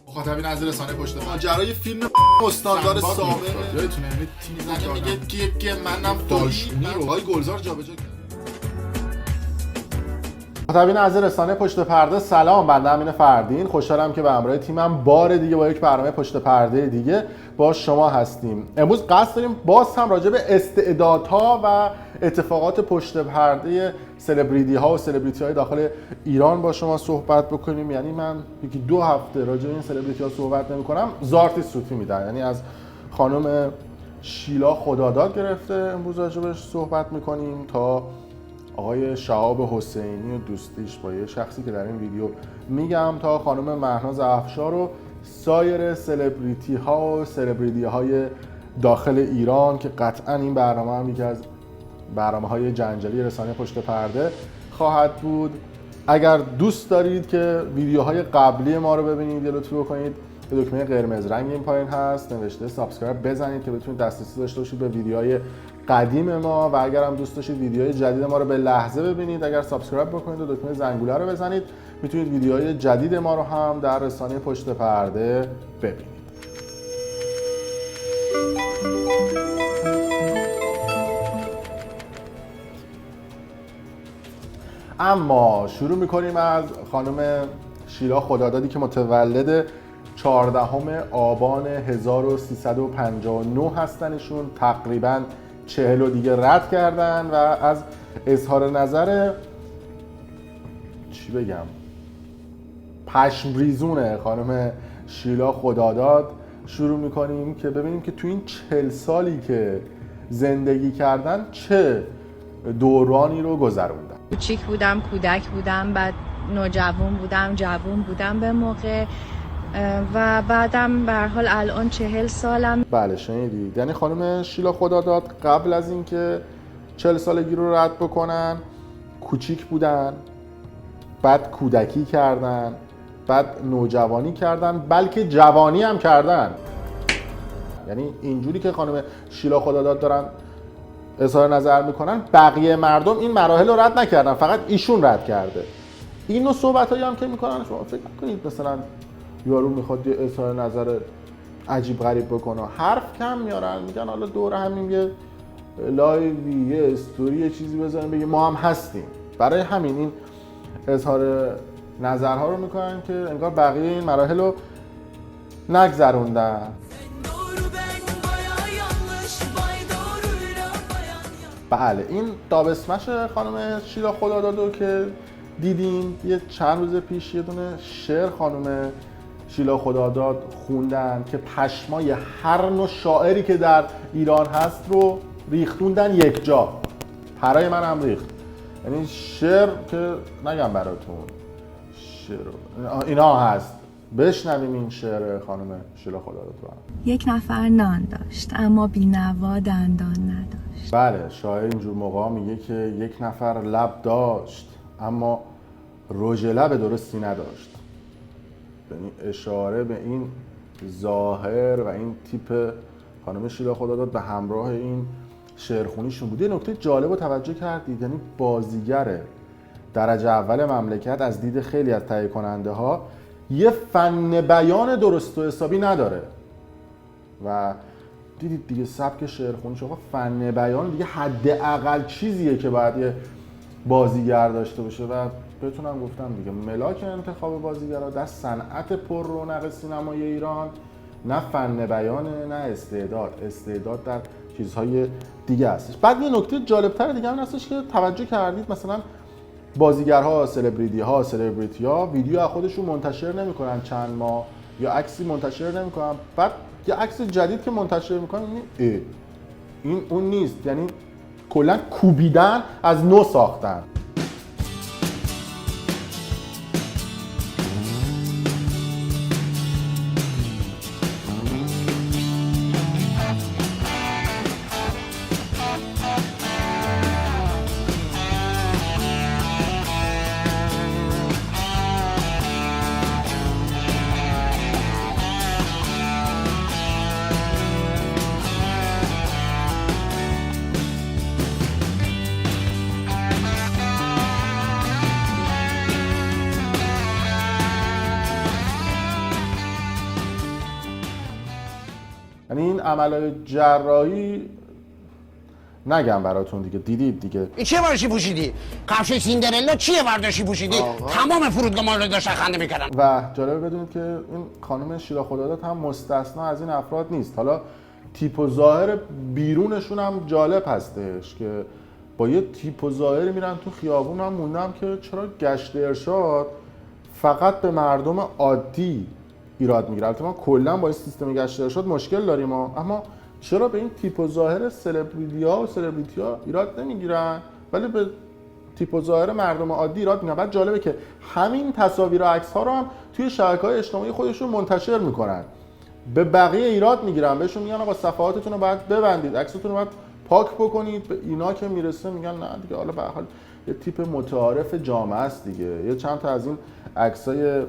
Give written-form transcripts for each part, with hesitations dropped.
مخاطبین از رسانه پشت ماجرای فیلم استاندار سابق یادتونه یعنی تیم زنه میگه که منم دالشونی رو آقای گلزار جابجا کرد. مخاطبین از رسانه پشت پرده سلام، بنده امین فردین خوشحالم که به همراه تیمم بار دیگه با یک برنامه پشت پرده دیگه با شما هستیم. امروز قصد داریم باز هم راجع به استعدادها و اتفاقات پشت پرده سلبریتی ها و سلبریتی های داخل ایران با شما صحبت بکنیم. یعنی من یکی 2 هفته راجع به این سلبریتی ها صحبت نمی کنم، زارتی سوتی میدن. یعنی از خانم شیلا خداداد گرفته امروز راجبش صحبت میکنیم تا آقای شهاب حسینی و دوستیش با یه شخصی که در این ویدیو میگم، تا خانم مهناز افشار و سایر سلبریتی ها و سلبریتی های داخل ایران که قطعا این برنامه هم یکی از برنامه های جنجالی رسانه پشت پرده خواهد بود. اگر دوست دارید که ویدیوهای قبلی ما رو ببینید یه لطفی بکنید به دکمه قرمز رنگ این پایین هست نوشته سابسکرایب بزنید که بتونید دسترسی داشته باشید به ویدیوهای قدیم ما، و اگر هم دوست داشتید ویدیوهای جدید ما رو به لحظه ببینید اگر سابسکرایب بکنید و دکمه زنگوله رو بزنید میتونید ویدیوهای جدید ما رو هم در رسانه پشت پرده ببینید. اما شروع میکنیم از خانم شیلا خدادادی که متولد 14 آبان 1359 هستنشون. تقریباً 40 دیگه رد کردن و از اظهار نظر چی بگم پشم ریزونه خانم شیلا خداداد شروع میکنیم که ببینیم که تو این 40 سالی که زندگی کردن چه دورانی رو گذروندن. کوچیک بودم، کودک بودم، بعد نوجوان بودم، جوان بودم به موقع، و بعدم به هر حال الان 40 سالم. بله شنیدید، یعنی خانم شیلا خداداد قبل از اینکه 40 سالگی رو رد بکنن کوچیک بودن، بعد کودکی کردن، بعد نوجوانی کردن، بلکه جوانی هم کردن. یعنی اینجوری که خانم شیلا خداداد دارن اظهار نظر میکنن بقیه مردم این مراحل رو رد نکردن، فقط ایشون رد کرده. این نوع صحبتایی هم که میکنن شما فکر نکنید مثلا یارو میخواد یه اظهار نظر عجیب غریب بکنه، حرف کم میارن، میگن حالا دور همین یه لایوی یه استوری یه چیزی بزنیم بگیم ما هم هستیم. برای همین این اظهار نظرها رو میکنن که انگار بقیه این مراحل رو نگذروندن. بله این دابسمش خانم شیلا خداداد که دیدیم یه چند روز پیش یه دونه شعر خانم شیلا خداداد خوندن که پشمای هر نوع شاعری که در ایران هست رو ریختوندن یک جا. پرای من هم ریخت. یعنی شعر که نگم براتون شعر اینا هست. بشنویم این شعر خانم شیلا خداداد رو. یک نفر نان داشت اما بی‌نوا دندان نداشت. بله شاعر اینجور موقع میگه که یک نفر لب داشت اما رژ لب درستی نداشت. یعنی اشاره به این ظاهر و این تیپ خانم شیلا خداداد به همراه این شعرخونیشون بود. یه نکته جالب رو توجه کردید، یعنی بازیگر درجه اول مملکت از دید خیلی از تهیه کننده ها یه فن بیان درست و حسابی نداره و دیدید دیگه سبک شعرخونی شما فن بیان دیگه حداقل چیزیه که باید یه بازیگر داشته باشه و بتونم گفتم دیگه ملاک انتخاب بازیگرا در صنعت پر رونق سینمای ایران نه فن بیانه نه استعداد در چیزهای دیگه هستش. بعد یه نکته جالبتر دیگه هم هستش که توجه کردید مثلا بازیگرها سلبریتی ها ویدیو از خودشون منتشر نمیکنن چند ماه یا عکسی منتشر نمیکنن، بعد یه عکس جدید که منتشر میکنن این اون نیست، یعنی کلا کوبیدن از نو ساختن. یعنی این عملای جراحی نگم براتون دیگه، دیدید دیگه. این چیه برداشتی پوشیدی؟ کفش سیندرلا چیه برداشتی پوشیدی؟ تمام فرودگاه ما رو داشتن خنده میکردن. و جالبه بدونید که این خانم شیلا خداداد هم مستثنا از این افراد نیست. حالا تیپ و ظاهر بیرونشون هم جالب هستش که با یه تیپ و ظاهری میرن تو خیابون. هم موندم که چرا گشت ارشاد فقط به مردم عادی ایراد میگیره. البته ما کلا با این سیستم گشت ارشاد مشکل داریم اما چرا به این تیپ و ظاهر سلبریتی‌ها و سلبریتی‌ها ایراد نمیگیرن ولی به تیپ و ظاهر مردم عادی ایراد میگیرن؟ بعد جالبه که همین تصاویر و عکس‌ها رو هم توی شبکه‌های اجتماعی خودشون منتشر میکنن، به بقیه ایراد میگیرن، بهشون میگن آقا صفحاتتون رو باید ببندید، عکستون رو باید پاک بکنید. به اینا که میرسه میگن نه دیگه، حالا به هر حال یه تیپ متعارف جامعه است دیگه. یه چند تا از این عکسای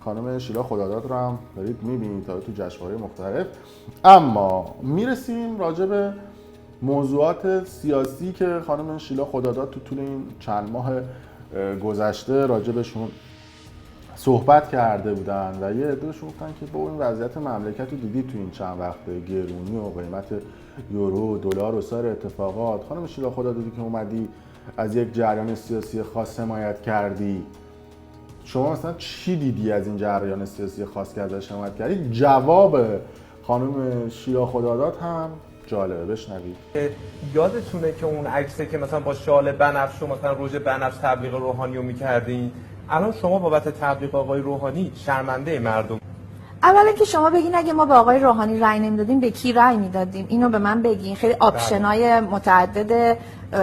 خانم شیلا خداداد رو هم دارید میبینید تا تو جشنواره مختلف. اما میرسیم راجع به موضوعات سیاسی که خانم شیلا خداداد تو طول این چند ماه گذشته راجع بهشون صحبت کرده بودن و یه عده‌شون گفتن که با این وضعیت مملکت رو دیدید تو این چند وقته، گرونی و قیمت یورو و دلار و سایر اتفاقات. خانم شیلا خدادادی که اومدی از یک جریان سیاسی خاص حمایت کردی، شما مثلا چی دیدی از این جریان سیاسی خاص که ازش حمایت کردی؟ جواب خانم شیلا خداداد هم جالبه، بشنوید. یادتونه که اون عکسی که مثلا با شال بنفش و مثلا روز بنفش تبلیغ روحانی رو می‌کردین؟ الان شما بابت تبلیغ آقای روحانی شرمنده مردم. اولا که شما بگین اگه ما به آقای روحانی رأی نمیدادیم به کی رأی میدادیم؟ اینو به من بگین. خیلی آپشنای متعدد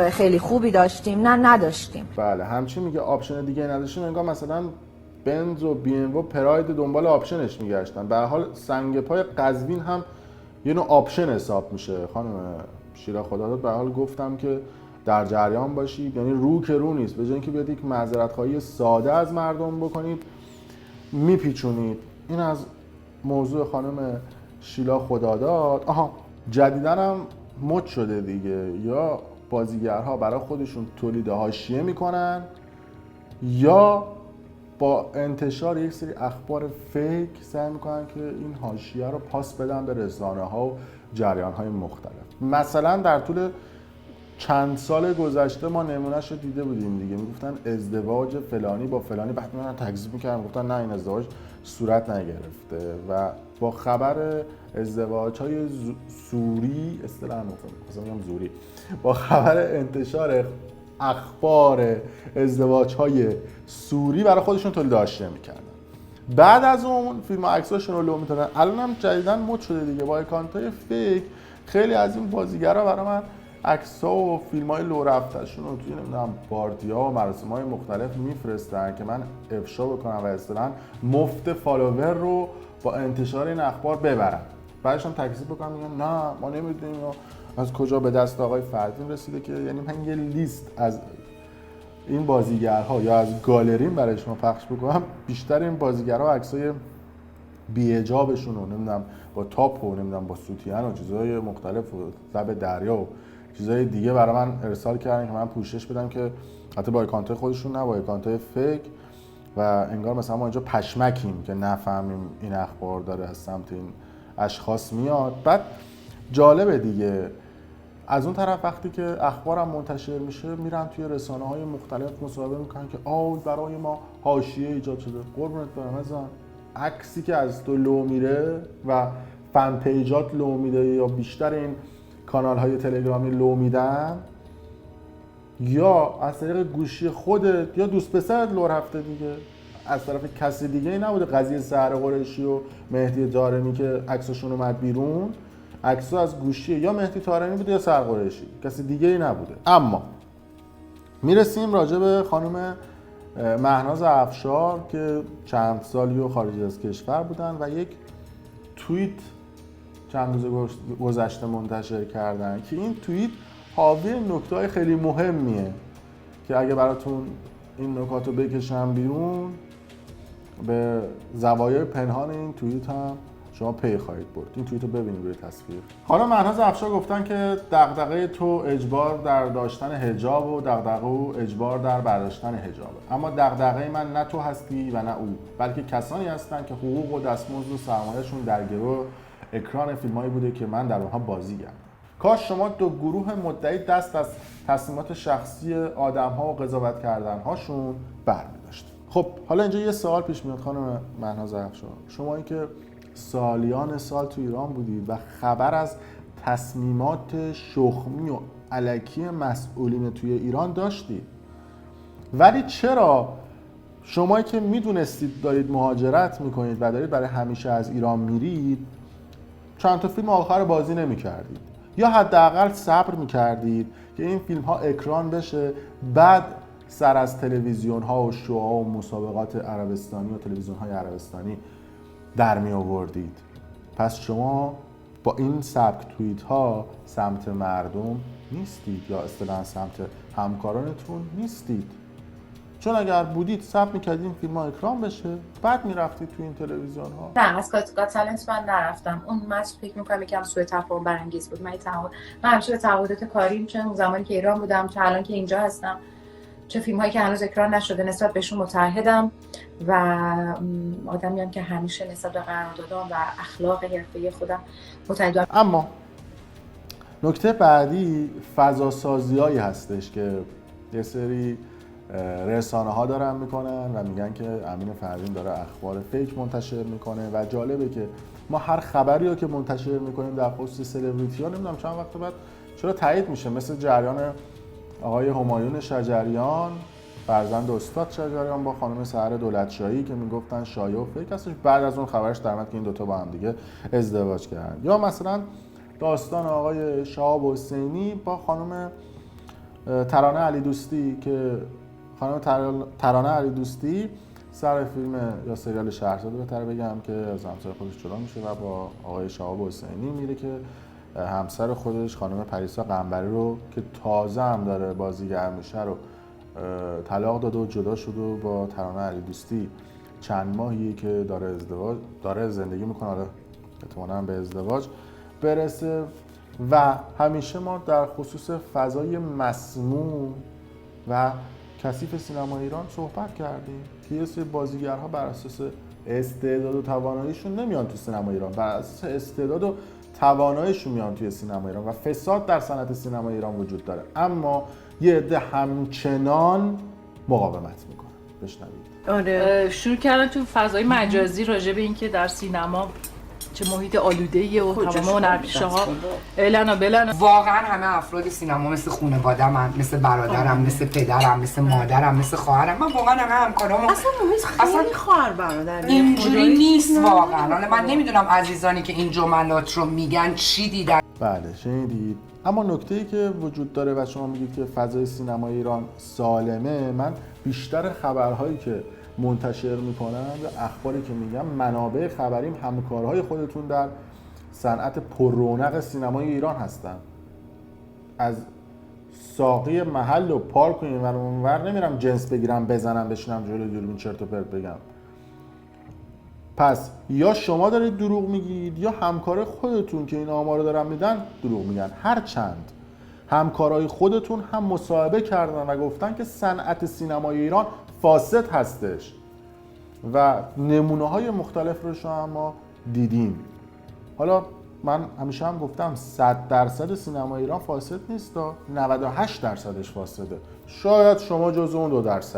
خیلی خوبی داشتیم. نه نداشتیم. بله، همچین میگه آپشن دیگه نداشتیم، انگار مثلا بنز و بی ام و پراید دنبال آپشنش میگشتن. به هر حال سنگ پای قزوین هم یه نوع آپشن حساب میشه. خانم شیلا خداداد به هر حال گفتم که در جریان باشید، یعنی رو که رو نیست، به جای اینکه بیاد یک معذرت خواهی ساده از مردم بکنید میپیچونید. این از موضوع خانم شیلا خداداد. جدیداً هم مد شده دیگه، یا بازیگرها برای خودشون تولید حاشیه میکنن یا با انتشار یک سری اخبار فیک سعی میکنن که این حاشیه رو پاس بدن به رسانه‌ها و جریان‌های مختلف. مثلا در طول چند سال گذشته ما نمونهش رو دیده بودیم دیگه، میگفتن ازدواج فلانی با فلانی، بعد من تکذیب میکردم گفتن نه این ازدواج صورت نگرفته و با خبر ازدواج‌های سوری اصطلاحاً میگم زوری، با خبر انتشار اخبار ازدواج‌های سوری برای خودشون تولید حاشیه میکردن. بعد از اون فیلم و عکساشون رو لو میدادن. الان هم جدیداً مد شده دیگه، با اکانت‌های فیک خیلی از این بازیگرا برای من عکس‌ها و فیلم‌های لو رفته‌شون رو توی نمیدونم پارتی‌ها و مراسم‌های مختلف میفرستن که من افشا بکنم و اصطلاحاً مفت فالوور رو با انتشار این اخبار ببرن. بعدش هم تکذیب بکنم میگن نه ما نمی‌دونیم از کجا به دست آقای فردین رسیده که، یعنی من یه لیست از این بازیگرها یا از گالریم برای شما پخش بکنم، بیشتر این بازیگرها عکسای بی‌حجابشون رو نمیدونم با تاپ و نمیدونم با سوتین و چیزهای مختلف و لب دریا و چیزهای دیگه برای من ارسال کردن که من پوشش بدم، که حتی با اکانت خودشون نه، با اکانت فیک، و انگار مثلا ما اینجا پشمکیم که نفهمیم این اخبار داره از سمت این اشخاص میاد. بعد جالبه دیگه، از اون طرف وقتی که اخبارم منتشر میشه میرن توی رسانه‌های مختلف مصاحبه میکنن که برای ما حاشیه ایجاد شده. قربونت برم عزیزم، عکسی که از تو لو میره و فن پیجات لو میده یا بیشتر این کانال های تلگرامی لو میدن، یا از طریق گوشی خودت یا دوست پسرت لو رفته دیگه، از طرف کسی دیگه ای نبوده. قضیه سحر قریشی و مهدی طارمی که عکسشون اومد بیرون، عکس‌ها از گوشی یا مهدی طارمی بوده یا سحر قریشی، کسی دیگه ای نبوده. اما میرسیم راجع به خانم مهناز افشار که چند سالی و خارج از کشور بودن و یک توییت چند روز گذشته منتشر کردن که این توییت حاوی نکته‌های خیلی مهمیه که اگه براتون این نکات رو بکشم بیرون، به زوایای پنهان این توییت هم شما پی خواهید برد. این توییت رو ببینید روی تصویر. خانم مهناز افشار گفتن که دغدغه تو اجبار در داشتن حجاب و دغدغه او اجبار در برداشتن حجابه، اما دغدغه من نه تو هستی و نه او، بلکه کسانی هستند که حقوق و دستمزد و سرمایه‌شون در گرو اکران فیلمایی بوده که من در اونها بازی کردم. کاش شما دو گروه مدعی دست از تصمیمات شخصی آدم‌ها و قضاوت کردن‌هاشون برمی‌داشتید. خب حالا اینجا یه سوال پیش میاد خانم مهناز افشار، شمایی که سالیان سال تو ایران بودید و خبر از تصمیمات شخمی و الکی مسئولین توی ایران داشتید، ولی چرا شمایی که میدونستید دارید مهاجرت میکنید و دارید برای همیشه از ایران میرید چند تا فیلم آخر بازی نمیکردید یا حداقل صبر میکردید که این فیلم ها اکران بشه، بعد سر از تلویزیون ها و شوها و مسابقات عربستانی و تلویزیون های عربستانی در می آوردید؟ پس شما با این سبک توییت ها سمت مردم نیستید یا اصطلاحاً سمت همکارانتون نیستید، چون اگر بودید صبر می‌کردید این فیلم ها اکران بشه بعد میرفتید تو این تلویزیون ها. نه از گات تالنت من نرفتم، اون مچ فکر می‌کنم یکم سوء تفاهم برانگیز بود. من همیشه به تعهدات کاریم، چه اون زمانی که ایران بودم چه الان که اینجا هستم، چه فیلم هایی که هنوز اکران نشده نسبت بهشون متعهدم و آدمیم که همیشه نسبت به قراردادام و اخلاق حرفه‌ای خودم متعهدم. اما نکته بعدی فضاسازی‌هایی هستش که یه سری رسانه ها دارن میکنن و میگن که امین فردین داره اخبار فیک منتشر میکنه و جالبه که ما هر خبری رو که منتشر میکنیم در خصوص سلبریتی ها نمیدونم چند وقت بعد چرا تایید میشه، مثل جریان آقای همایون شجریان فرزند استاد شجریان با خانم سحر دولتشاهی که میگفتن شایعه و فیک هستش، بعد از اون خبرش در اومد که این دوتا با هم دیگه ازدواج کردن. یا مثلا داستان آقای شهاب حسینی با خانم ترانه علی دوستی که خانم ترانه علی دوستی سر فیلم یا سریال شهرزاد بهتر بگم که از همسر خودش جدا میشه و با آقای شهاب حسینی میره که همسر خودش خانم پریسا قنبری رو که تازه هم داره بازیگر میشه رو طلاق داده و جدا شده و با ترانه علی دوستی چند ماهیه که داره زندگی میکنه، احتمالاً به ازدواج برسه. و همیشه ما در خصوص فضای مسموم و کثیف سینما ایران صحبت کردیم که یه سری بازیگرها بر اساس استعداد و تواناییشون نمیان تو سینما ایران، بر اساس استعداد و تواناییشون میان توی سینما ایران و فساد در صنعت سینما ایران وجود داره، اما یه عده همچنان مقاومت میکنن. بشنوید. آره شروع کردن تو فضای مجازی راجع به اینکه در سینما چه محیط آلوده‌ایه و تمام هنرپیشه‌ها اعلان و بلن. واقعا همه افراد سینما مثل خانواده‌ام، مثل برادرم، مثل پدرم، مثل مادرم، مثل خواهرم. من واقعا همه همکارامو اصلا خیلی خواهر برادر اینجوری نیست واقعا. حالا من نمیدونم عزیزانی که این جملات رو میگن چی دیدن. بله شنیدید. اما نکته‌ای که وجود داره و شما میگید که فضای سینمای ایران سالمه، من بیشتر خبرهایی که منتشر میکنن و اخباری که میگم منابع خبریم همکارهای خودتون در صنعت پر رونق سینمای ایران هستن. از ساقی محل و پارک و اینور اونور نمیرم جنس بگیرم بزنم بشینم جلوی دوربین چرت و پرت بگم. پس یا شما دارید دروغ میگید یا همکار خودتون که این آمارو دارن میدن دروغ میگن. هرچند همکارای خودتون هم مصاحبه کردن و گفتن که صنعت سینمای ایران فاسد هستش و نمونه‌های مختلف رو شما ما دیدیم. حالا من همیشه هم گفتم 100% سینما ایران فاسد نیست، 98%ش فاسده. شاید شما جزو اون 2%.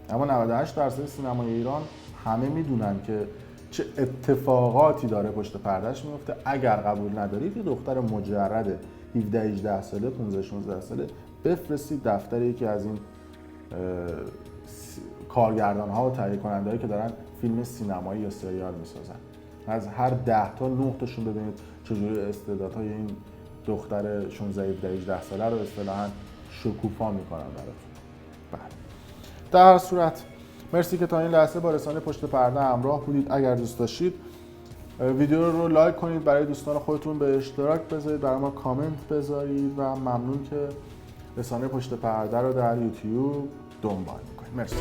اما 98% سینمای ایران همه میدونن که چه اتفاقاتی داره پشت پردهش میفته. اگر قبول ندارید یه دختر مجرد 17-18 ساله 15-16 ساله بفرستید دفتر یکی از این کارگردان ها و تهیه کننده هایی که دارن فیلم سینمایی یا سریال میسازن. از هر 10 تا 9 تاشون ببینید چجوری استعدادهای این دختر 16-17-18 ساله رو اصطلاحاً شکوفا میکنن براتون. بله. در هر صورت مرسی که تا این لحظه با رسانه پشت پرده همراه بودید. اگر دوست داشتید ویدیو رو لایک کنید، برای دوستان خودتون به اشتراک بذارید، برای ما کامنت بذارید و ممنون که رسانه پشت پرده رو در یوتیوب دنبال میکنید. مرسی.